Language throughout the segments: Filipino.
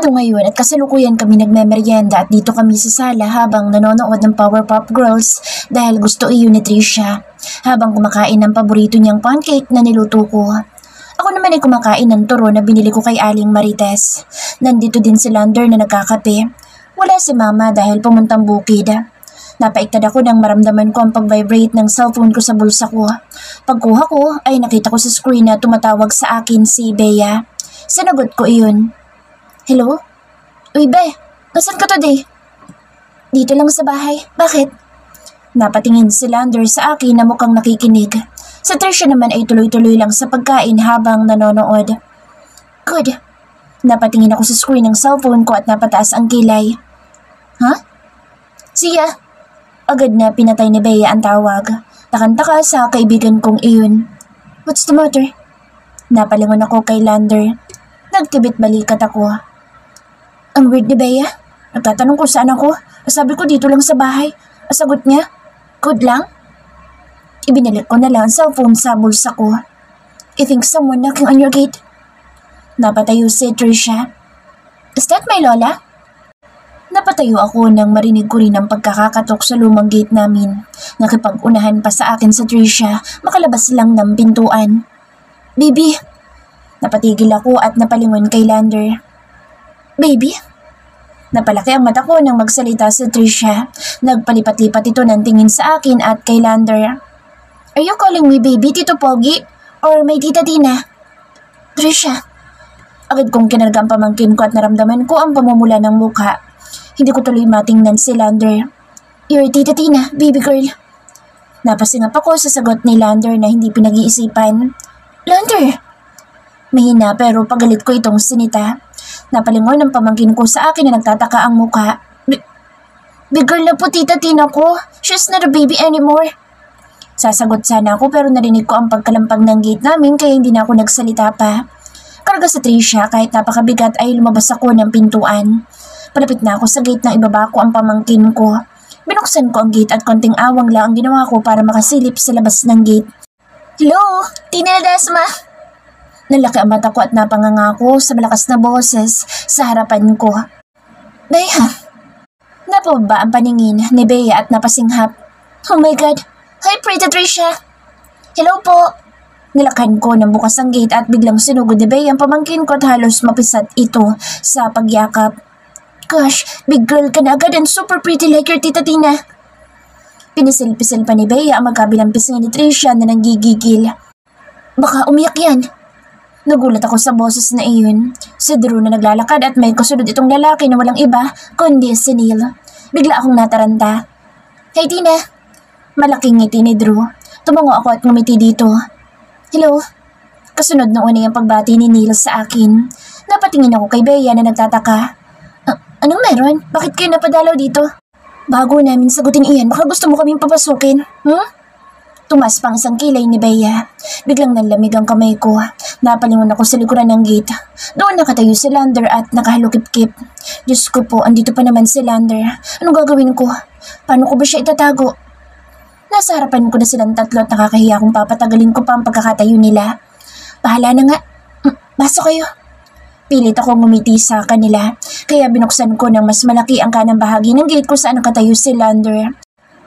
Sabado ngayon at kasalukuyan kami nagmemeryenda at dito kami sa sala habang nanonood ng Powerpuff Girls dahil gusto iyon ni Trisha. Habang kumakain ng paborito niyang pancake na niluto ko. Ako naman ay kumakain ng turo na binili ko kay Aling Marites. Nandito din si Lander na nagkakape. Wala si Mama dahil pumuntang bukid. Napaiktad ako nang maramdaman ko ang pag-vibrate ng cellphone ko sa bulsa ko. Pagkuha ko ay nakita ko sa screen na tumatawag sa akin si Bea. Sinagot ko iyon. Hello? Uy, Be, nasan ka today? Dito lang sa bahay. Bakit? Napatingin si Lander sa akin na mukhang nakikinig. Sa Trisha naman ay tuloy-tuloy lang sa pagkain habang nanonood. Good. Napatingin ako sa screen ng cellphone ko at napataas ang kilay. Ha? Siya? Agad na pinatay ni Bea ang tawag. Takantaka sa kaibigan kong iyon. What's the matter? Napalingon ako kay Lander. Nagtibit balikat ako. Ang weird ni Bea. Nagtatanong ko saan ako. Sabi ko dito lang sa bahay. Sagot niya, good lang? Ibinalik ko na lang ang cellphone sa bulsa ko. I think someone knocking on your gate. Napatayo si Trisha. Is that my lola? Napatayo ako nang marinig ko rin ang pagkakakatok sa lumang gate namin. Nakipag-unahan pa sa akin sa Trisha, makalabas lang ng pintuan. Baby! Napatigil ako at napalingon kay Lander. Baby? Napalaki ang mata ko nang magsalita si Trisha. Nagpalipat-lipat ito ng tingin sa akin at kay Lander. Are you calling me baby, Tito Pogi? Or may Tita Tina? Trisha. Agad kong kinarga ang pamangkin ko at naramdaman ko ang pamumula ng mukha. Hindi ko tuloy matingnan si Lander. You're Tita Tina, baby girl. Napasingap ako sa sagot ni Lander na hindi pinag-iisipan. Lander! Mahina pero pagalit ko itong sinita. Napalingon ng pamangkin ko sa akin na nagtataka ang mukha. Big girl na po Tita Tina ko. She's not a baby anymore. Sasagot sana ako pero narinig ko ang pagkalampag ng gate namin kaya hindi na ako nagsalita pa. Karga sa Trisha kahit napakabigat ay lumabas ako ng pintuan. Palapit na ako sa gate nang ibaba ko ang pamangkin ko. Binuksan ko ang gate at konting awang lang ang ginawa ko para makasilip sa labas ng gate. Hello, Tina Ledesma! Nalaki ang mata ko at napangangako sa malakas na boses sa harapan ko. Bea! Napababa ang paningin ni Bea at napasinghap. Oh my God! Hi, Pretty Trisha! Hello po! Nilakhan ko ng bukas ang gate at biglang sinugod ni Bea ang pamangkin ko at halos mapisat ito sa pagyakap. Gosh, big girl ka na agad and super pretty like your Tita Tina. Pinisil-pisil pa ni Bea ang magkabilang pisngi ni Trisha na nanggigigil. Baka umiyak yan. Nagulat ako sa boses na iyon. Si Drew na naglalakad at may kasunod itong lalaki na walang iba kundi si Neil. Bigla akong nataranta. Hey Tina! Malaking ngiti ni Drew. Tumango ako at ngumiti dito. Hello? Kasunod na una yung pagbati ni Neil sa akin. Napatingin ako kay Bea na nagtataka. Anong meron? Bakit kayo napadalaw dito? Bago namin sagutin iyan, baka gusto mo kaming papasukin. Tumas pang isang kilay ni Bea. Biglang nanlamig ang kamay ko. Napalingon ako sa likuran ng gate. Doon nakatayo si Lander at nakahalukip-kip. Diyos ko po, andito pa naman si Lander. Anong gagawin ko? Paano ko ba siya itatago? Nasa harapan ko na silang tatlo at nakakahiya kung papatagalin ko pa ang pagkakatayo nila. Bahala na nga. Pasok kayo. Pilit ako ngumiti sa kanila. Kaya binuksan ko ng mas malaki ang kanang bahagi ng gate kung saan nakatayo si Lander.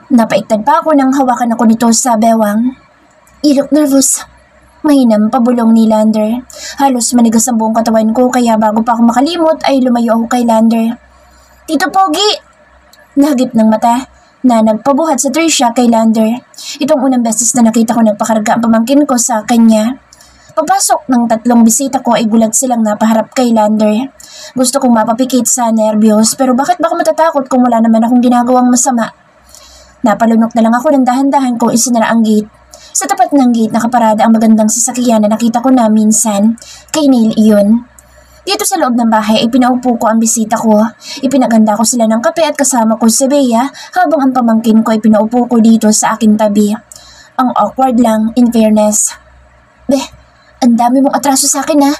Napaiktad pa ako nang hawakan ako nito sa bewang. You look nervous. Mahinam pabulong ni Lander. Halos manigas ang buong katawan ko kaya bago pa ako makalimot ay lumayo ako kay Lander. Tito Pogi! Nahagip ng mata na nagpabuhat sa Trisha kay Lander. Itong unang beses na nakita ko nagpakarga ang pamangkin ko sa kanya. Pagpasok ng tatlong bisita ko ay gulat silang napaharap kay Lander. Gusto kong mapapikit sa nervyos pero bakit ba ako matatakot kung wala naman akong ginagawang masama? Napalunok na lang ako ng dahan-dahan kung isinara ang gate. Sa tapat ng gate nakaparada ang magandang sasakyan na nakita ko na minsan. Kay Neil iyon. Dito sa loob ng bahay ay pinaupo ko ang bisita ko. Ipinaganda ko sila ng kape at kasama ko si Bea habang ang pamangkin ko ay pinaupo ko dito sa aking tabi. Ang awkward lang in fairness. Ang dami mong atraso sa akin ha.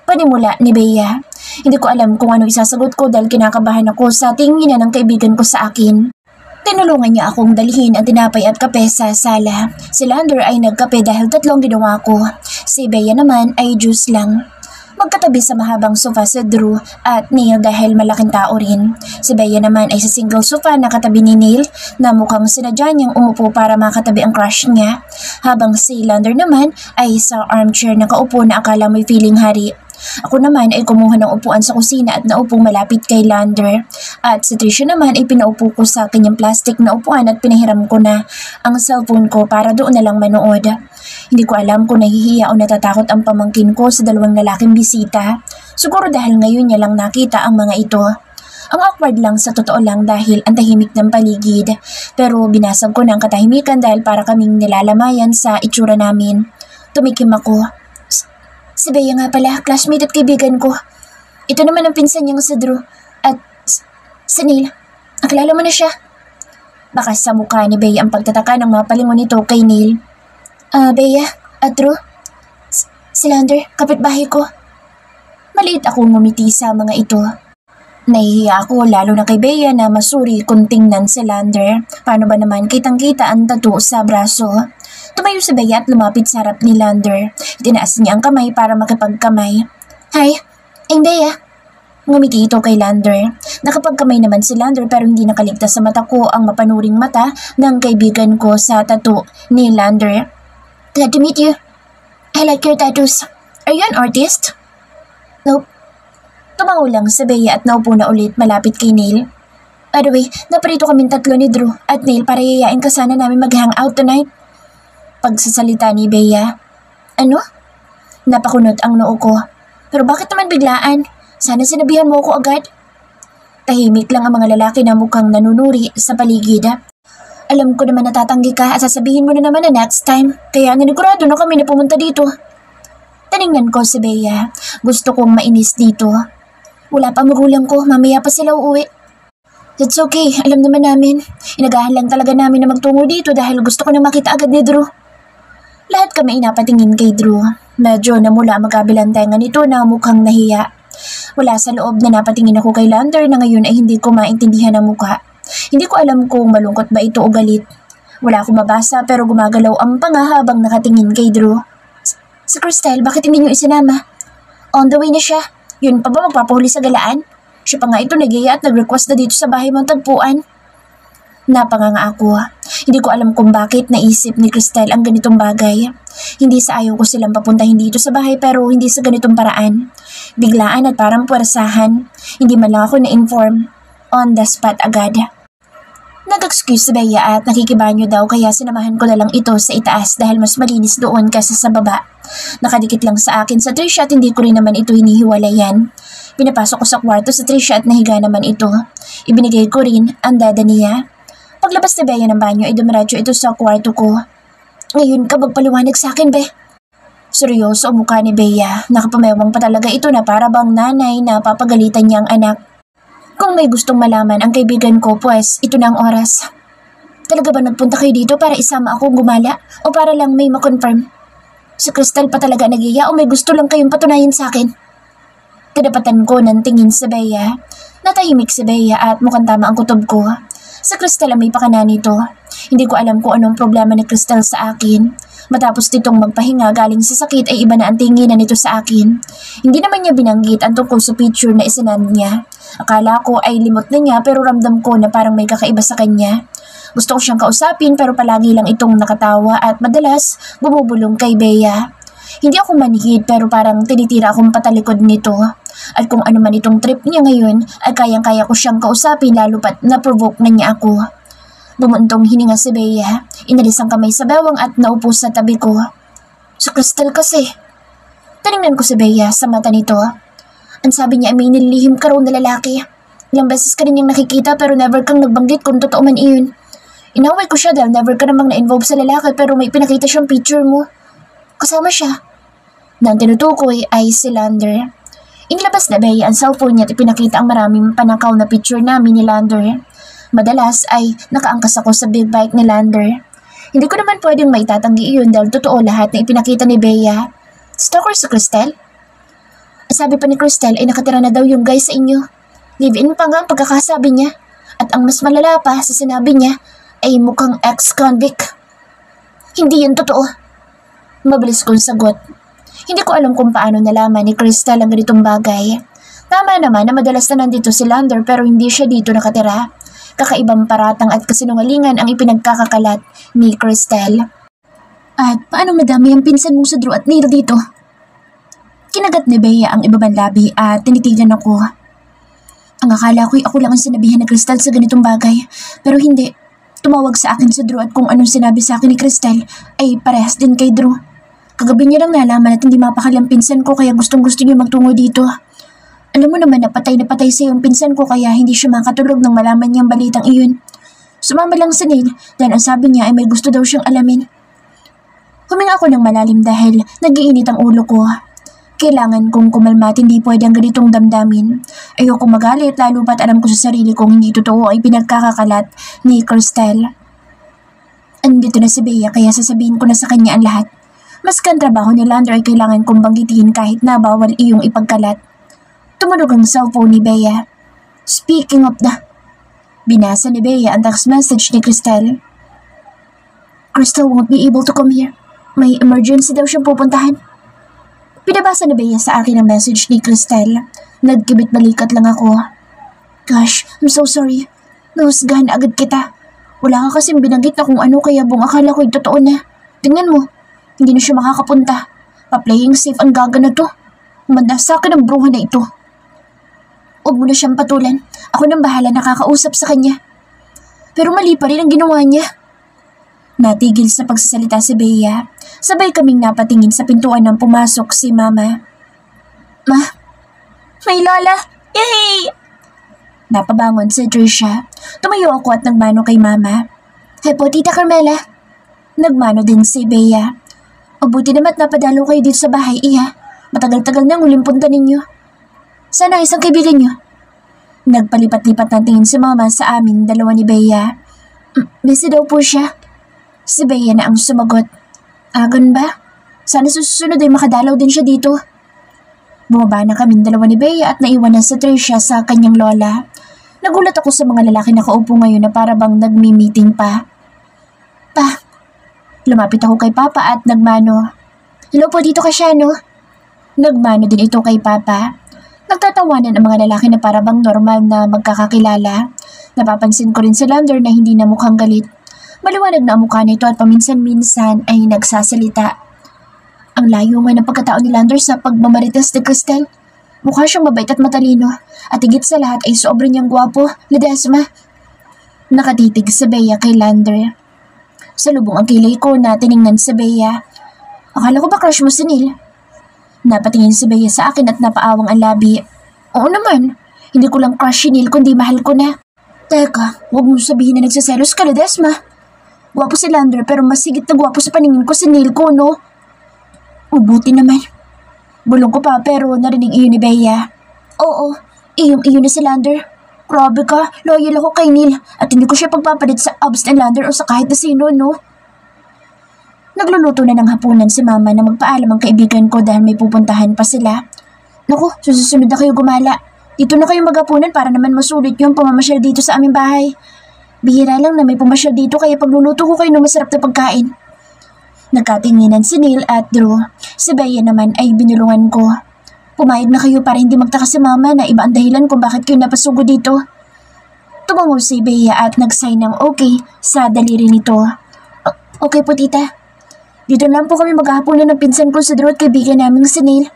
Panimula ni Bea. Hindi ko alam kung ano isasagot ko dahil kinakabahan ako sa tinginan ng kaibigan ko sa akin. Tinulungan niya akong dalhin ang tinapay at kape sa sala. Si Lander ay nagkape dahil tatlong ginawa ko. Si Bea naman ay juice lang. Magkatabi sa mahabang sofa si Drew at Neil dahil malaking tao rin. Si Bea naman ay sa single sofa na katabi ni Neil na mukhang sinadya niyang umupo para makatabi ang crush niya. Habang si Lander naman ay sa armchair na kaupo na akala mo'y feeling hari. Ako naman ay kumuha ng upuan sa kusina at naupong malapit kay Lander. At si Tricia naman ay pinaupo ko sa kanyang plastic na upuan at pinahiram ko na ang cellphone ko para doon na lang manood. Hindi ko alam kung nahihiya o natatakot ang pamangkin ko sa dalawang lalaking bisita. Siguro dahil ngayon niya lang nakita ang mga ito. Ang awkward lang sa totoo lang dahil ang tahimik ng paligid. Pero binasag ko na ang katahimikan dahil para kaming nilalamayan sa itsura namin. Tumikim ako. Si Bea nga pala, classmate at kaibigan ko. Ito naman ang pinsan niyang si Drew. At si Neil. Nakilala mo na siya? Baka sa mukha ni Bea ang pagtataka ng mga palingon nito kay Neil. Bea at Drew? Si Lander, kapitbahay ko. Maliit akong ngumiti sa mga ito. Nahihiya ako lalo na kay Bea na masuri kung tingnan si Lander. Paano ba naman kitang-kita ang tattoo sa braso? Tumayo si Bea at lumapit sa harap ni Lander. Itinaas niya ang kamay para makipagkamay. Hi, I'm Bea. Ngumiti ito kay Lander. Nakapagkamay naman si Lander pero hindi nakaligtas sa mata ko ang mapanuring mata ng kaibigan ko sa tattoo ni Lander. Glad to meet you. I like your tattoos. Are you an artist? Nope. Tumango lang si Bea at naupo na ulit malapit kay Neil. By the way, naparito kaming tatlo ni Drew at Neil para yayain ka sana namin mag-hangout tonight. Pagsasalita ni Bea. Ano? Napakunot ang noo ko. Pero bakit naman biglaan? Sana sinabihan mo ako agad. Tahimik lang ang mga lalaki na mukhang nanunuri sa paligid. Alam ko naman natatanggi ka at sasabihin mo na naman na next time. Kaya nanigurado na kami na pumunta dito. Tiningnan ko si Bea. Gusto kong mainis dito. Wala pa magulang ko, mamaya pa sila uuwi. That's okay, alam naman namin. Inagahan lang talaga namin na magtungo dito dahil gusto ko na makita agad ni Drew. Lahat kami inapatingin kay Drew. Medyo namula magkabilang tenga nito na mukhang nahiya. Wala sa loob na napatingin ako kay Lander na ngayon ay hindi ko maintindihan ang mukha. Hindi ko alam kung malungkot ba ito o galit. Wala akong mabasa pero gumagalaw ang panga habang nakatingin kay Drew. Si Crystal, bakit hindi niyo isinama? On the way na siya. Yun pa ba magpapahuli sa galaan? Siya pa nga ito nag-iya at nag-request na dito sa bahay mong tagpuan. Napanganga ako. Hindi ko alam kung bakit naisip ni Crystal ang ganitong bagay. Hindi sa ayaw ko silang papuntahin dito sa bahay pero hindi sa ganitong paraan. Biglaan at parang puwersahan. Hindi man lang ako na-inform. On the spot agad. Nag-excuse si Bea at nakikibanyo daw kaya sinamahan ko na lang ito sa itaas dahil mas malinis doon kaysa sa baba. Nakadikit lang sa akin sa Trisha at hindi ko rin naman ito hinihiwalayan. Pinapasok ko sa kwarto sa Trisha at nahiga naman ito. Ibinigay ko rin ang dada niya. Paglabas ni Bea ng banyo ay dumiretso ito sa kwarto ko. Ngayon ka magpaliwanag sa akin, Be. Seryoso ang mukha ni Bea. Nakapamewang pa talaga ito na para bang nanay na papagalitan niya ang anak. Kung may gustong malaman ang kaibigan ko, pues ito na ang oras. Talaga ba nagpunta kayo dito para isama akong gumala o para lang may makonfirm? Si Crystal pa talaga nagiya o may gusto lang kayong patunayan sa akin? Tinapatan ko ng tingin sa Bea. Natahimik si Bea at mukhang tama ang kutob ko. Sa Crystal ang may pakana nito. Hindi ko alam kung anong problema ni Crystal sa akin. Matapos nitong magpahinga galing sa sakit ay iba na ang tinginan nito sa akin. Hindi naman niya binanggit ang tungkol sa picture na isinand niya. Akala ko ay limot na niya pero ramdam ko na parang may kakaiba sa kanya. Gusto ko siyang kausapin pero palagi lang itong nakatawa at madalas bumubulong kay Bea. Hindi ako manhid pero parang tinitira akong patalikod nito. At kung ano man itong trip niya ngayon ay kayang-kaya ko siyang kausapin lalo pat na-provoke na niya ako. Bumuntong hininga si Bea. Inalis ang kamay sa bewang at naupo sa tabi ko. Sa Crystal kasi. Tinignan ko si Bea sa mata nito. Ang sabi niya ay may nililihim ka raw na lalaki. Ilang beses ka rin niyang nakikita pero never kang nagbanggit kung totoo man iyon. Inaway ko siya dahil never ka namang na-involve sa lalaki pero may pinakita siyang picture mo. Kasama siya. Nang tinutukoy ay si Lander. Inilabas na Bea ang cellphone niya at ipinakita ang maraming panakaw na picture namin ni Lander. Madalas ay nakaangkas ako sa big bike ni Lander. Hindi ko naman pwedeng maitatanggi iyon dahil totoo lahat na ipinakita ni Bea. Stalker si Crystal? Sabi pa ni Crystal ay nakatira na daw yung guy sa inyo. Live-in pa nga ang pagkakasabi niya. At ang mas malala pa sa sinabi niya ay mukhang ex-convict. Hindi yun totoo. Mabilis kong sagot. Hindi ko alam kung paano nalaman ni Crystal ang ganitong bagay. Tama naman na madalas na nandito si Lander pero hindi siya dito nakatira. Kakaibang paratang at kasinungalingan ang ipinagkakakalat ni Crystal. At paano madami ang pinsan mo sa Drew at Neil dito? Kinagat ni Bea ang ibabang labi at tinitigan ako. Ang akala ko'y ako lang ang sinabihan ni Crystal sa ganitong bagay, pero hindi. Tumawag sa akin si Drew at kung anong sinabi sa akin ni Crystal ay parehas din kay Drew. Kagabi niya lang nalaman at hindi mapakali ang pinsan ko kaya gustong-gusto niya magtungo dito. Alam mo naman na patay sa yung pinsan ko kaya hindi siya makatulog nang malaman niyang balitang iyon. Sumama lang si Neil dahil ang sabi niya ay may gusto daw siyang alamin. Huminga ako ng malalim dahil nag-iinit ang ulo ko. Kailangan kong kumalma at hindi pwede ang ganitong damdamin. Ayoko magalit lalo pat alam ko sa sarili kong hindi totoo ay pinagkakakalat ni Crystal. Andito na si Bea kaya sasabihin ko na sa kanya ang lahat. Maskan trabaho ni Lander ay kailangan kong banggitin kahit na bawal iyong ipagkalat. Tumunog ang cellphone ni Bea. Speaking of the... Binasa ni Bea ang text message ni Crystal. Crystal won't be able to come here. May emergency daw siyang pupuntahan. Pinabasa ni Bea sa akin ang message ni Crystal. Nagkibit balikat lang ako. Gosh, I'm so sorry. Nahusgahan agad kita. Wala ka kasing binanggit na kung ano kaya buong akala ko'y totoo na. Tingnan mo, hindi na siya makakapunta. Pa-playing safe ang gaga na to. Umanda sa akin ang bruha na ito. Huwag mo na siyang patulan. Ako nang bahala nakakausap sa kanya. Pero mali pa rin ang ginawa niya. Natigil sa pagsasalita si Bea. Sabay kaming napatingin sa pintuan nang pumasok si Mama. Ma, may lola! Yay! Napabangon si Trisha. Tumayo ako at nagmano kay Mama. Hepo, Tita Carmela. Nagmano din si Bea. O buti naman napadalo kayo dito sa bahay, Iha. Matagal-tagal na ang huling punta ninyo. Sana isang kaibigan nyo. Nagpalipat-lipat ng tingin si Mama sa amin, dalawa ni Bea. Busy daw po siya. Si Bea na ang sumagot. Agan ba? Sana susunod ay makadalaw din siya dito. Bumaba na kaming dalawa ni Bea at naiwanan si Trisha sa kanyang lola. Nagulat ako sa mga lalaki na kaupo ngayon na para bang nagmi-meeting pa. Pa, lumapit ako kay Papa at nagmano. Hello po dito ka siya, no? Nagmano din ito kay Papa. Nagtatawanan ang mga lalaki na para bang normal na magkakakilala. Napapansin ko rin si Lander na hindi na mukhang galit. Maliwanag na ang mukha nito at paminsan-minsan ay nagsasalita. Ang layo nga ng pagkatao ni Lander sa pagmamarites ni Crystal. Mukha siyang mabait at matalino. At higit sa lahat ay sobrang niyang gwapo, Ledesma. Nakatitig si Bea kay Lander. Sa lubong ang kilay ko na tiningnan si Bea. Akala ko ba crush mo si Neil? Napatingin si Bea sa akin at napaawang ang labi. Oo naman. Hindi ko lang crush si Neil kundi mahal ko na. Teka, huwag mo sabihin na nagsiselos ka, Ledesma. Gwapo si Lander pero mas higit na gwapo sa paningin ko si Neil ko, no? Mabuti naman. Bulong ko pa pero narinig iyon ni Bea. Oo, iyong na si Lander. Grabe ka, loyal ako kay Neil at hindi ko siya pagpapalit sa Abs and Lander o sa kahit na sino, no? Nagluluto na ng hapunan si Mama na magpaalam ang kaibigan ko dahil may pupuntahan pa sila. Naku, susunod na kayo gumala. Dito na kayo maghapunan para naman masulit yung pamamasyal dito sa aming bahay. Bihira lang na may pumasyal dito kaya pagluluto ko kayo ng masarap na pagkain. Nagkatinginan si Neil at Drew. Si Bea naman ay binulungan ko. Pumayag na kayo para hindi magtaka si Mama na iba ang dahilan kung bakit kayo napasugo dito. Tumango si Bea at nag-sign ng okay sa daliri nito. Okay po, Tita. Dito lang po kami maghahaponan ng pinsan ko sa Drew at kaibigan namin si Neil.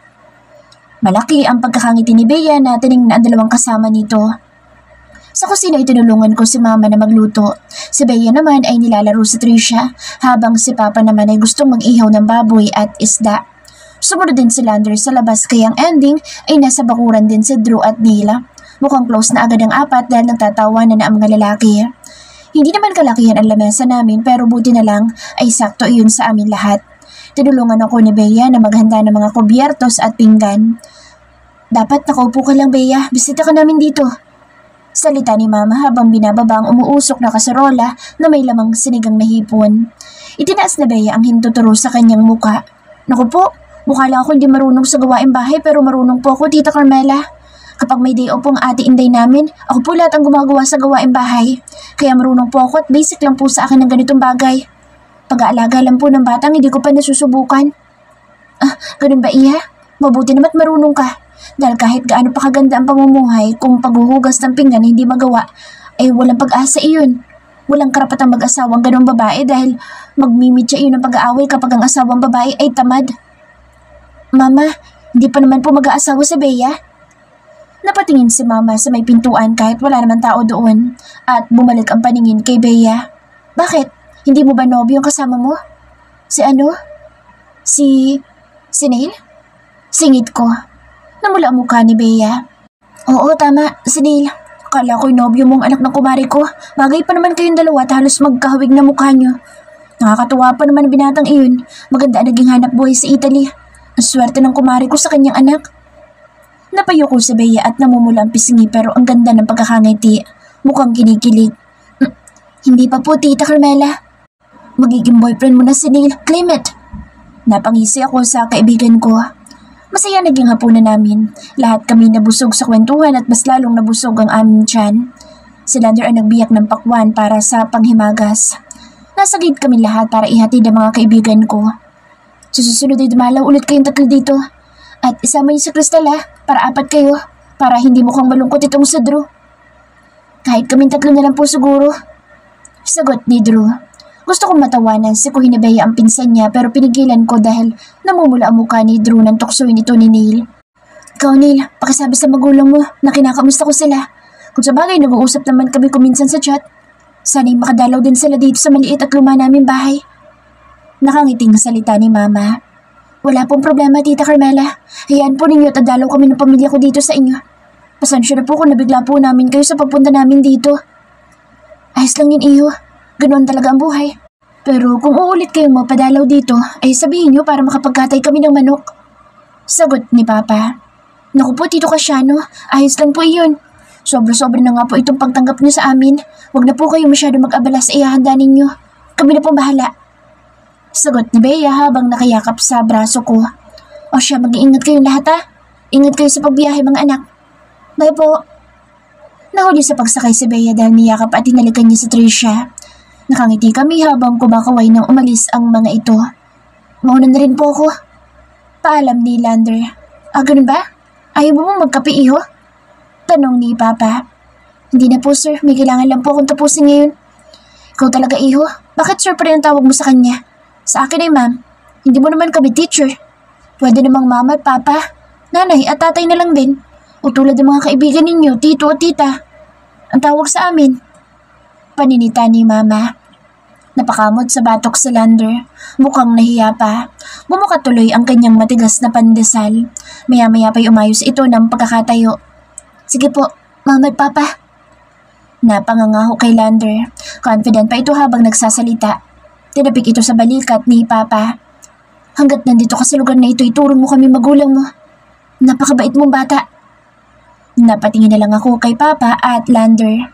Malaki ang pagkakangiti ni Bea na tinignan ang dalawang kasama nito. Sa kusina ay tinulungan ko si Mama na magluto. Si Bea naman ay nilalaro si Trisha habang si Papa naman ay gustong mag-ihaw ng baboy at isda. Sumunod din si Lander sa labas kaya ang ending ay nasa bakuran din si Drew at Neil. Mukhang close na agad ang apat dahil nagtatawanan na ang mga lalaki. Hindi naman kalakihan ang lamesa namin pero buti na lang ay sakto iyon sa amin lahat. Tinulungan ako ni Bea na maghanda ng mga kubyertos at pinggan. Dapat nakaupo ka lang, Bea. Bisita ka namin dito. Salita ni Mama habang binababa ang umuusok na kaserola na may lamang sinigang na hipon. Itinaas na Bea ang hintuturo sa kanyang muka. Naku po, mukha lang ako hindi marunong sa gawaing bahay pero marunong po ako, Tita Carmela. Kapag may day off po ang ate Inday namin, ako po lahat ang gumagawa sa gawaing bahay. Kaya marunong po ako at basic lang po sa akin ng ganitong bagay. Pag-aalaga lang po ng batang hindi ko pa nasusubukan. Ganun ba, Iha? Mabuti namat marunong ka. Dahil kahit gaano pa kaganda ang pamumuhay, kung paghuhugas ng pinggan hindi magawa, ay walang pag-asa iyon. Walang karapatang mag-asawang ganung babae dahil magmimit siya iyon ng pag-aaway kapag ang asawang babae ay tamad. Mama, hindi pa naman po mag-aasawa si Bea. Napatingin si Mama sa may pintuan kahit wala naman tao doon at bumalik ang paningin kay Bea. Bakit? Hindi mo ba nobyo yung kasama mo? Si ano? Si Neil? Singit ko. Namula ang mukha ni Bea. Oo, tama. Si Neil. Akala ko'y nobyo mong anak ng kumari ko. Bagay pa naman kayong dalawa at halos magkahawig na mukha nyo. Nakakatuwa pa naman ang binatang iyon. Maganda ang naging hanap buhay sa Italy. Ang swerte ng kumari ko sa kanyang anak. Napayo ko si Bea at namumula ang pisngi pero ang ganda ng pagkakangiti. Mukhang kinikilig. Hindi pa po, Tita Carmela. Magiging boyfriend mo na si Neil. Claim it. Napangisi ako sa kaibigan ko. Masaya naging hapunan namin. Lahat kami nabusog sa kwentuhan at mas lalong nabusog ang aming tiyan. Si Lander ay nagbiyak ng pakwan para sa panghimagas. Nasa gate kami lahat para ihatid ang mga kaibigan ko. Sa susunod ay dumalaw ulit kayong tatlo dito. At isama niyo si Crystal para 4 kayo. Para hindi mukhang malungkot itong sa Drew. Kahit kaming 3 na lang po siguro. Sagot ni Drew. Gusto kong matawanan si Kuya Bea ang pinsan niya pero pinigilan ko dahil namumula ang mukha ni Drew nang tuksoin ito ni Neil. Ikaw Neil, pakisabi sa magulang mo na kinakamusta ko sila. Kung sa bagay nag-uusap naman kami kuminsan sa chat. Sana'y makadalaw din sila dito sa maliit at luma naming bahay. Nakangiting salita ni Mama. Wala pong problema, Tita Carmela. Hayaan po ninyo at adalaw kami ng pamilya ko dito sa inyo. Pasensya na po kung nabigla po namin kayo sa pagpunta namin dito. Ayos lang yun, Iyo. Ganoon talaga ang buhay. Pero kung uulit kayong mapadalaw dito, ay sabihin nyo para makapagkatay kami ng manok. Sagot ni Papa. Naku po, Tito Casiano, ayos lang po iyon. Sobra-sobra na nga po itong pagtanggap nyo sa amin. Huwag na po kayo masyado mag-abala sa ihahanda ninyo. Kami na pong bahala. Sagot ni Bea habang nakayakap sa braso ko. O siya, mag-iingat kayong lahat Ingat kayo sa pagbiyahe mga anak. Bye po. Nahuli sa pagsakay si Bea dahil niyakap at hinalikan niya si Tricia. Nakangiti kami habang kumakaway nang umalis ang mga ito. Mauna na rin po ako. Paalam ni Lander. Ganun ba? Ayaw mo magkape, Iho? Tanong ni Papa. Hindi na po, sir. May kailangan lang po akong tapusin ngayon. Ikaw talaga, Iho. Bakit sir pa rin ang tawag mo sa kanya? Sa akin ay ma'am. Hindi mo naman kami teacher. Pwede namang mama at papa, nanay at tatay na lang din. O tulad ng mga kaibigan ninyo, tito at tita. Ang tawag sa amin. Paninita ni Mama. Napakamot sa batok si Lander. Mukhang nahiya pa. Bumuka tuloy ang kanyang matigas na pandesal. Maya-maya pa'y umayos ito ng pagkakatayo. Sige po, Mama at Papa. Napangangaho kay Lander. Confident pa ito habang nagsasalita. Tinapik ito sa balikat ni Papa. Hanggat nandito ka sa lugar na ito, ituro mo kami magulang mo. Napakabait mong bata. Napatingin na lang ako kay Papa at Lander.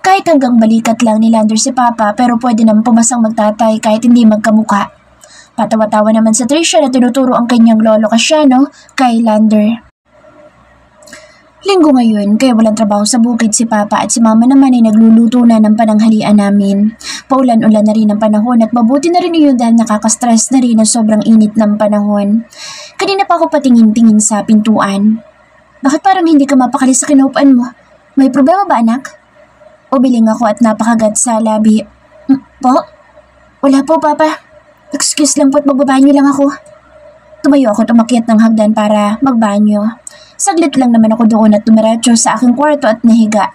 Kahit hanggang balikat lang ni Lander si Papa pero pwede naman pumasang magtatay kahit hindi magkamuka. Patawa-tawa naman sa Tricia na tinuturo ang kanyang lolo Casiano kay Lander. Linggo ngayon kaya walang trabaho sa bukid si Papa at si Mama naman ay nagluluto na ng pananghalian namin. Paulan-ulan na rin ang panahon at mabuti na rin yun dahil nakaka-stress na rin ang sobrang init ng panahon. Kanina pa ako patingin-tingin sa pintuan. Bakit parang hindi ka mapakali sa kinaupan mo? May problema ba anak? Ubiling ako at napakagat sa labi. Po? Wala po, Papa. Excuse lang po at magbabanyo lang ako. Tumayo ako at umakyat ng hagdan para magbanyo. Saglit lang naman ako doon at tumiretso sa aking kwarto at nahiga.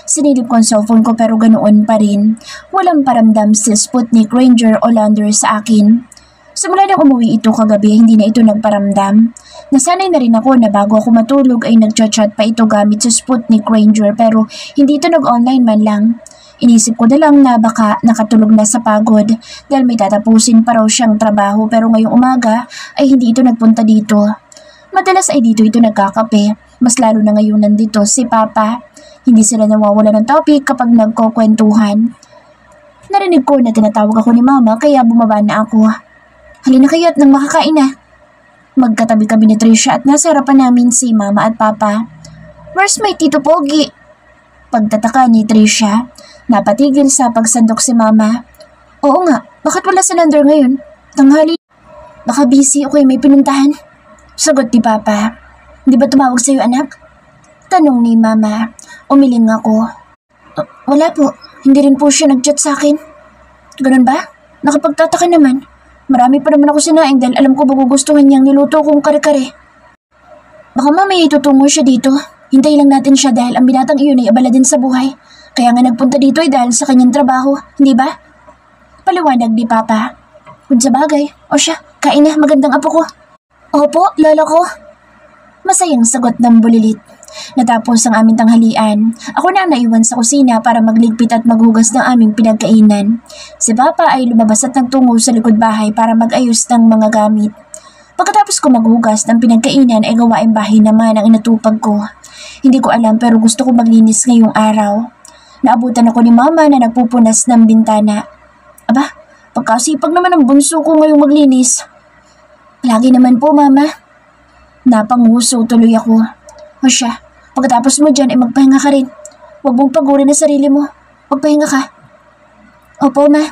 Sinilip ko ang cellphone ko pero ganoon pa rin. Walang paramdam si Sputnik, Ranger o Lander sa akin. Simula nang umuwi ito kagabi, hindi na ito nagparamdam. Nasanay na rin ako na bago ako matulog ay nagchat-chat pa ito gamit sa Sputnik Ranger pero hindi ito nag-online man lang. Inisip ko na lang na baka nakatulog na sa pagod dahil may tatapusin pa raw siyang trabaho pero ngayong umaga ay hindi ito nagpunta dito. Madalas ay dito ito nagkakape, mas lalo na ngayong nandito si Papa. Hindi sila nawawala ng topic kapag nagkukwentuhan. Narinig ko na tinatawag ako ni Mama kaya bumaba na ako. Halina kayo at nang makakain na. Magkatabi kami ni Tricia at nasa harapan namin si Mama at Papa. Where's my Tito Pogi? Pagtataka ni Tricia, napatigil sa pagsandok si Mama. Oo nga, bakit wala si Lander ngayon? Tanghali. Baka busy o may pinuntahan. Sagot ni Papa. Hindi ba tumawag sa'yo, anak? Tanong ni Mama. Umiling ako. Wala po. Hindi rin po siya nag-chat sa akin. Ganun ba? Nakapagtataka naman. Marami pa naman ako sinaing dahil alam ko magugustuhan niyang niluto kong kare-kare. Baka mamaya itutungo siya dito. Hintay lang natin siya dahil ang binatang iyon ay abala din sa buhay. Kaya nga nagpunta dito ay dahil sa kanyang trabaho, hindi ba? Paliwanag ni Papa. Kung sa bagay, o siya, kain na, magandang apo ko. Opo, lolo ko. Masayang sagot ng bulilit. Natapos ang aming tanghalian, ako na ang naiwan sa kusina para magligpit at maghugas ng aming pinagkainan. Si Papa ay lumabas at nagtungo sa likod bahay para mag-ayos ng mga gamit. Pagkatapos ko maghugas ng pinagkainan ay gawaing bahay naman ang inatupag ko. Hindi ko alam pero gusto ko maglinis ngayong araw. Naabutan ako ni Mama na nagpupunas ng bintana. Aba, pagkasipag naman ang bunso ko ngayong maglinis. Lagi naman po, Mama. Napanguso tuloy ako. O siya, pagkatapos mo dyan ay magpahinga ka rin. Huwag mong pagurin na sarili mo. Magpahinga ka. Opo, Ma.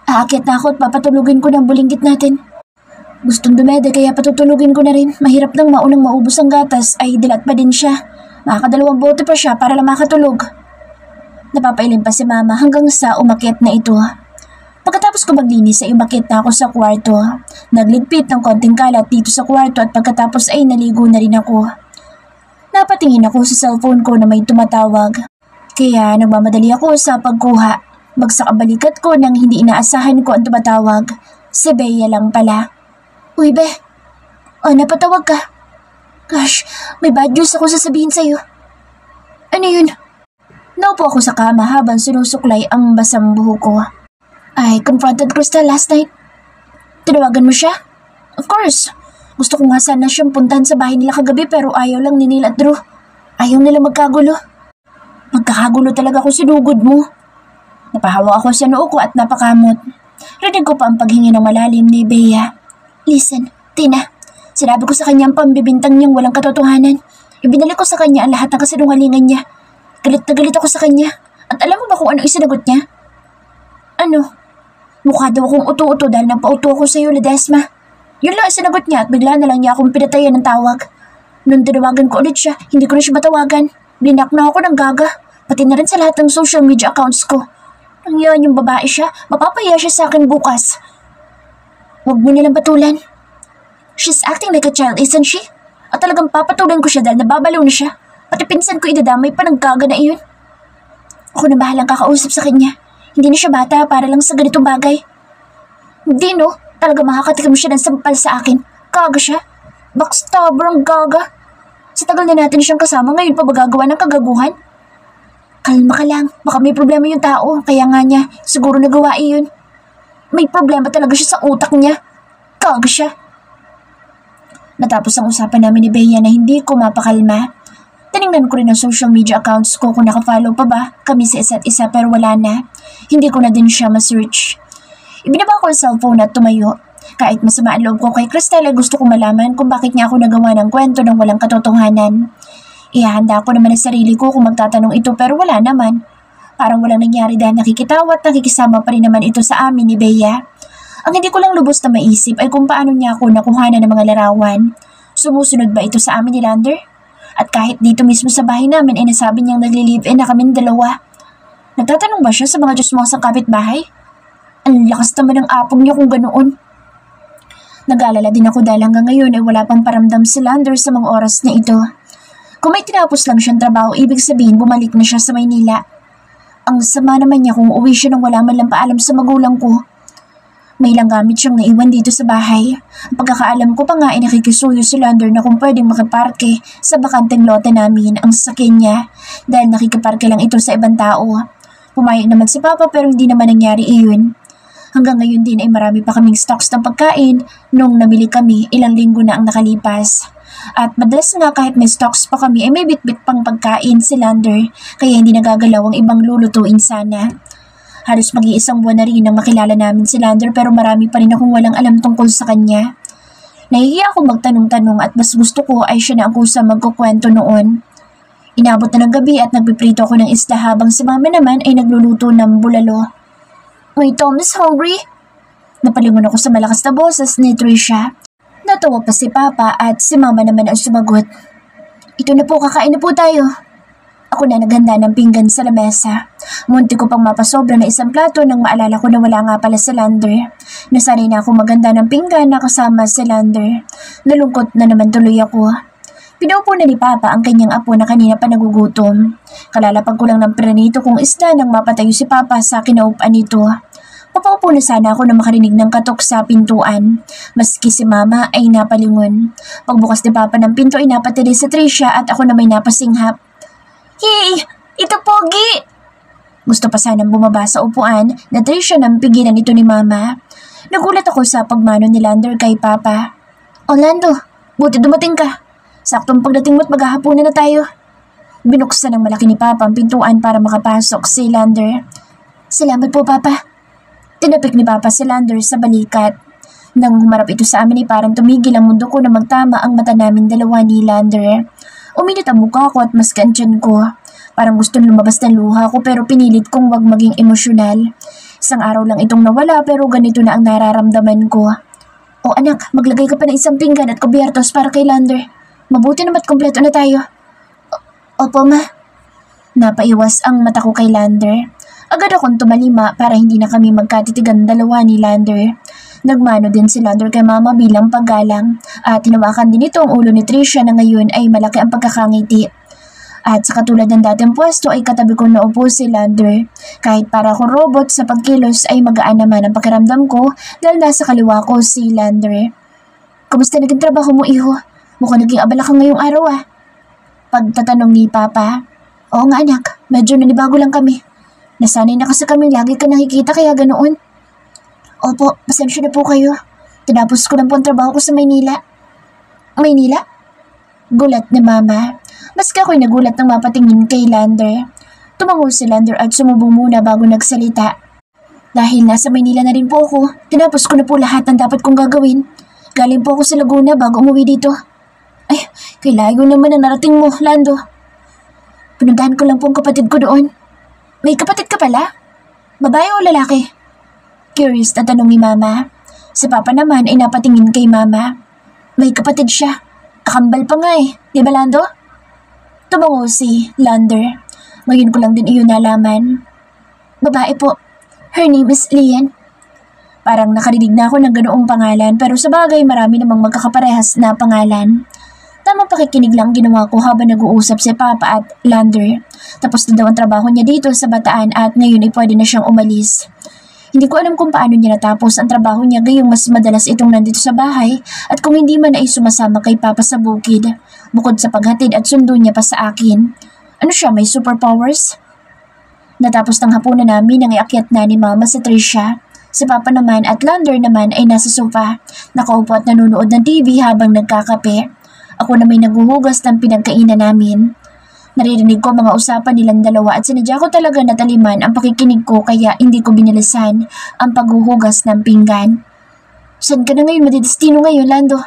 Aakyat na ako at papatulugin ko ng bulinggit natin. Gustong dumede kaya patutulugin ko na rin. Mahirap nang maunang maubos ang gatas ay dilat pa din siya. Makakadalawang bote pa siya para lang makatulog. Napapailim pa si Mama hanggang sa umakyat na ito. Pagkatapos ko maglinis ay umakyat na ako sa kwarto. Nagligpit ng konting kalat dito sa kwarto at pagkatapos ay naligo na rin ako. Napatingin ako sa cellphone ko na may tumatawag. Kaya nagmamadali ako sa pagkuha. Magsakabalikat ko nang hindi inaasahan ko ang tumatawag. Si Bea lang pala. Uy, Be. Napatawag ka. Gosh, may bad news ako sasabihin sa'yo. Ano yun? Naupo ako sa kama habang sinusuklay ang basang buhok ko. I confronted Crystal last night. Tinawagan mo siya? Of course. Gusto ko nga sana siyang puntahan sa bahay nila kagabi pero ayaw lang ni Neil at Drew. Ayaw nila magkagulo. Magkakagulo talaga ako sinugod mo. Napahawa ako sa noo ko at napakamot. Rinig ko pa ang paghingi ng malalim ni Bea. Listen, Tina. Sinabi ko sa kanya ang pambibintang niyang walang katotohanan. Ibinalik ko sa kanya ang lahat ng kasinungalingan niya. Galit na galit ako sa kanya. At alam mo ba kung ano isinagot niya? Ano? Mukha daw akong uto-uto dahil nagpa-uto ako sa iyo, Ledesma. Yun lang ang sinagot niya at bigla na lang niya akong pinatayan ng tawag. Nung tinawagan ko ulit siya, hindi ko na siya matawagan. Blinak na ako ng gaga, pati na rin sa lahat ng social media accounts ko. Nang yan yung babae siya, mapapaya siya sa akin bukas. Huwag mo nilang patulan. She's acting like a child, isn't she? At talagang papatulan ko siya dahil nababalaw na siya. Pati pinsan ko idadamay pa ng gaga na iyon. Ako na bahalang kakausap sa kanya. Hindi na siya bata para lang sa ganitong bagay. Hindi no, talaga makakatikim siya ng sampal sa akin. Gaga siya. Backstabber ang gaga. Sa tagal na natin siyang kasama, ngayon pa ba gagawa ng kagaguhan? Kalma ka lang, baka may problema yung tao, kaya nga niya, siguro nagawa iyon. May problema talaga siya sa utak niya. Gaga siya. Natapos ang usapan namin ni Bea na hindi ko mapakalma. Tinignan ko rin ang social media accounts ko kung nakafollow pa ba kami sa isa't isa pero wala na. Hindi ko na din siya ma-search. Ibinaba ko ang cellphone at tumayo. Kahit masama ang loob ko kay Crystal ay gusto kong malaman kung bakit niya ako nagawa ng kwento ng walang katotohanan. Ihahanda ko naman ang sarili ko kung magtatanong ito pero wala naman. Parang walang nangyari dahil nakikitawa at nakikisama pa rin naman ito sa amin ni Bea. Ang hindi ko lang lubos na maisip ay kung paano niya ako nakuhanan ng mga larawan. Sumusunod ba ito sa amin ni Lander? At kahit dito mismo sa bahay namin ay nasabi niyang nagli-live-in na kaming dalawa. Nagtatanong ba siya sa mga diyosmosang kapitbahay? Ang lakas naman ng apog niya kung ganoon. Nag-aalala din ako dahil hanggang ngayon ay wala pang paramdam si Lander sa mga oras na ito. Kung may tinapos lang siyang trabaho, ibig sabihin bumalik na siya sa Maynila. Ang sama naman niya kung uwi siya nang wala man lang paalam sa magulang ko. May ilang gamit siyang naiwan dito sa bahay. Ang pagkakaalam ko pa nga ay nakikisuyo si Lander na kung pwedeng makiparke sa bakanteng lote namin ang sasakyan niya dahil nakikiparke lang ito sa ibang tao. Pumayag naman si Papa pero hindi naman nangyari iyon. Hanggang ngayon din ay marami pa kaming stocks ng pagkain nung namili kami ilang linggo na ang nakalipas. At madalas nga kahit may stocks pa kami ay may bitbit pang pagkain si Lander kaya hindi nagagalaw ang ibang lulutuin sana. Halos mag-iisang buwan na rin nang makilala namin si Lander pero marami pa rin akong walang alam tungkol sa kanya. Nahihiya ako magtanong-tanong at mas gusto ko ay siya na ang kusa magkukwento noon. Inabot na ng gabi at nagpiprito ako ng isda habang si Mama naman ay nagluluto ng bulalo. Wait, Tom is hungry? Napalingon ako sa malakas na boses ni Trisha. Natawa pa si Papa at si Mama naman ang sumagot. Ito na po, kakain na po tayo. Ako na naghanda ng pinggan sa lamesa. Munti ko pang mapasobra na isang plato nang maalala ko na wala nga pala si Lander. Nasanay na ako maganda ng pinggan na kasama si Lander. Nalungkot na naman tuloy ako. Pinaupo na ni Papa ang kanyang apo na kanina pa nagugutom. Kalalapag ko lang ng pranito kung isda nang mapatayo si Papa sa kinaupan nito. Papaupo na sana ako na makarinig ng katok sa pintuan. Maski si Mama ay napalingon. Pagbukas ni Papa ng pinto ay napatili si Trisha at ako na may napasinghap. Hey! Ito Pogi! Gusto pa sanang bumaba sa upuan na Trisha nang pigilan ito ni Mama. Nagulat ako sa pagmano ni Lander kay Papa. Orlando, buti dumating ka. Saktong pagdating mo't maghahapunan na tayo. Binuksan ng malaki ni Papa ang pintuan para makapasok si Lander. Salamat po Papa. Tinapik ni Papa si Lander sa balikat. Nang humarap ito sa amin ay parang tumigil ang mundo ko na magtama ang mata namin dalawa ni Lander. Uminit ang mukha ko at mas kaantyan ko. Parang gusto lumabas ng luha ko pero pinilit kong wag maging emosyonal. Isang araw lang itong nawala pero ganito na ang nararamdaman ko. O anak, maglagay ka pa ng isang pinggan at kubyertos para kay Lander. Mabuti naman at kompleto na tayo. Opo ma. Napaiwas ang mata ko kay Lander. Agad akong tumalima para hindi na kami magkatitigan dalawa ni Lander. Nagmano din si Lander kay Mama bilang paggalang at hinawakan din ito ang ulo ni Trisha na ngayon ay malaki ang pagkakangiti. At sa katulad ng dating pwesto ay katabi ko naupo si Lander. Kahit para akong robot sa pagkilos ay magaan naman ang pakiramdam ko dahil nasa kaliwa ko si Lander. Kumusta naging trabaho mo iho? Mukhang naging abala ka ngayong araw ah. Pagtatanong ni Papa. Oo nga anak, medyo nanibago lang kami. Nasanay na kasi kami lagi ka nakikita kaya ganoon. Opo, pasensya na po kayo. Tinapos ko lang po ang trabaho ko sa Maynila. Maynila? Gulat ni Mama. Maski ako'y nagulat nang mapatingin kay Lander. Tumango si Lander at sumubong muna bago nagsalita. Dahil nasa Maynila na rin po ako, tinapos ko na po lahat ng dapat kong gagawin. Galing po ako sa Laguna bago umuwi dito. Ay, kay layo naman ang narating mo, Lando. Pinuntahan ko lang po ang kapatid ko doon. May kapatid ka pala? Babae o lalaki? Curious na tanong ni Mama. Si Papa naman ay napatingin kay Mama. May kapatid siya. Kakambal pa nga eh. Di ba Lando? Tumango si Lander. Ngayon ko lang din iyon nalaman. Babae po. Her name is Lian. Parang nakarinig na ako ng ganoong pangalan pero sa bagay marami namang magkakaparehas na pangalan. Tamang pakikinig lang ginawa ko habang nag-uusap si Papa at Lander. Tapos na daw ang trabaho niya dito sa Bataan at ngayon ay pwede na siyang umalis. Hindi ko alam kung paano niya natapos ang trabaho niya gayong mas madalas itong nandito sa bahay at kung hindi man ay sumasama kay Papa sa bukid. Bukod sa paghatid at sundo niya pa sa akin. Ano siya, may superpowers? Natapos ng hapunan namin nang iakyat na ni Mama si Trisha. Si Papa naman at Lander naman ay nasa sofa. Nakaupo at nanonood ng TV habang nagkakape. Ako na may naguhugas ng pinagkainan namin. Naririnig ko mga usapan nilang dalawa at sinadya ko talaga na taliman ang pakikinig ko kaya hindi ko binalisan ang paghuhugas ng pinggan. Saan ka na ngayon madidestino ngayon, Lando?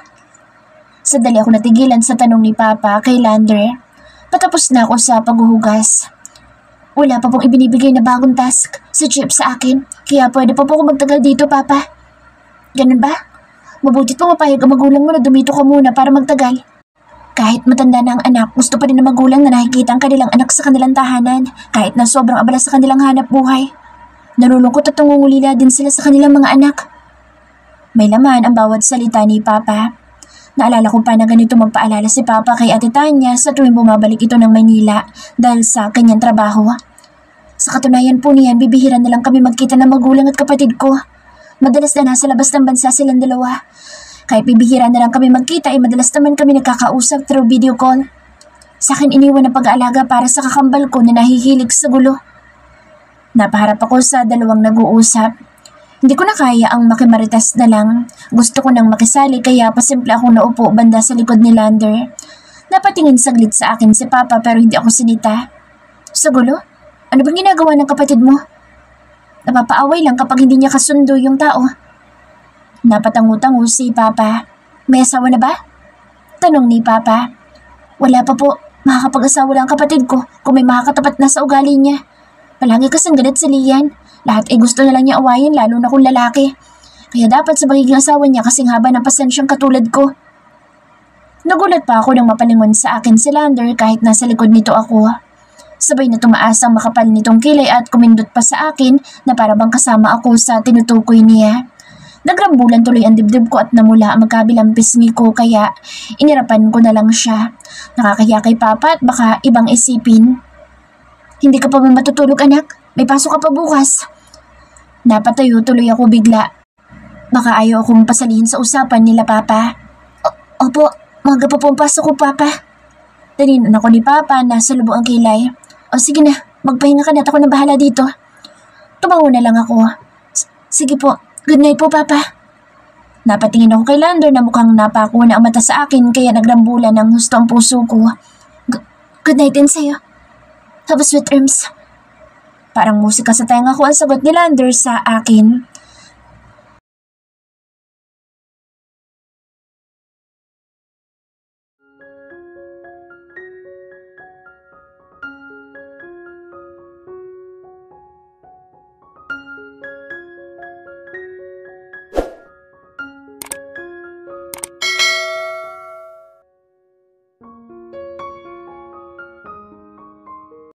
Sadali ako natigilan sa tanong ni Papa kay Lander. Patapos na ako sa paghuhugas. Wala pa pong ibinibigay na bagong task si Chip sa akin kaya pwede pa po ako magtagal dito, Papa. Ganun ba? Mabutit pa mapayag ang magulang mo na dumito ka muna para magtagal. Kahit matanda na ang anak, gusto pa rin ng magulang na nakikita ang kanilang anak sa kanilang tahanan kahit na sobrang abala sa kanilang hanap buhay. Nalulungkot at nangungulila din sila sa kanilang mga anak. May laman ang bawat salita ni Papa. Naalala ko pa na ganito magpaalala si Papa kay Ate Tanya sa tuwing bumabalik ito ng Maynila dahil sa kanyang trabaho. Sa katunayan po niyan, bibihira na lang kami magkita ng magulang at kapatid ko. Madalas na nasa labas ng bansa silang dalawa. Kahit bibihira na lang kami magkita ay madalas naman kami nagkakausap through video call. Sa akin iniwan ang pag-aalaga para sa kakambal ko na nahihilig sa gulo. Napaharap ako sa dalawang nag-uusap. Hindi ko na kaya ang makimaritas na lang. Gusto ko nang makisali kaya pasimple akong naupo banda sa likod ni Lander. Napatingin saglit sa akin si Papa pero hindi ako sinita. Sa gulo? Ano bang ginagawa ng kapatid mo? Napapaaway lang kapag hindi niya kasundo yung tao. Napatangu-tangu si Papa. May asawa na ba? Tanong ni Papa. Wala pa po. Makakapag-asawa lang ang kapatid ko kung may makakatapat na sa ugali niya. Palagi kasang galit si Lian. Lahat ay gusto na lang niya awayin lalo na kung lalaki. Kaya dapat sa magiging asawa niya kasing haba ng pasensyang katulad ko. Nagulat pa ako nang mapalingon sa akin si Lander kahit nasa likod nito ako. Sabay na tumaas ang makapal nitong kilay at kumindot pa sa akin na para bang kasama ako sa tinutukoy niya. Nagrambulan tuloy ang dibdib ko at namula ang magkabilang pisngi ko kaya inirapan ko na lang siya. Nakakahiya kay Papa at baka ibang isipin. Hindi ka pa ba matutulog anak? May pasok ka pa bukas. Napatayo tuloy ako bigla. Baka ayaw akong pasalihin sa usapan nila Papa. Opo, maga pa po ang pasok ko Papa. Daninan ako ni Papa na sa lubong ang kilay. O sige na, magpahinga ka na at ako na bahala dito. Tumango na lang ako. Sige po, good night po Papa. Napatingin ako kay Lander na mukhang napako na ang mata sa akin kaya nagrambulan ng husto ang puso ko. Good night din sa'yo. Have a sweet dreams. Parang musika sa tenga ko ang sagot ni Lander sa akin.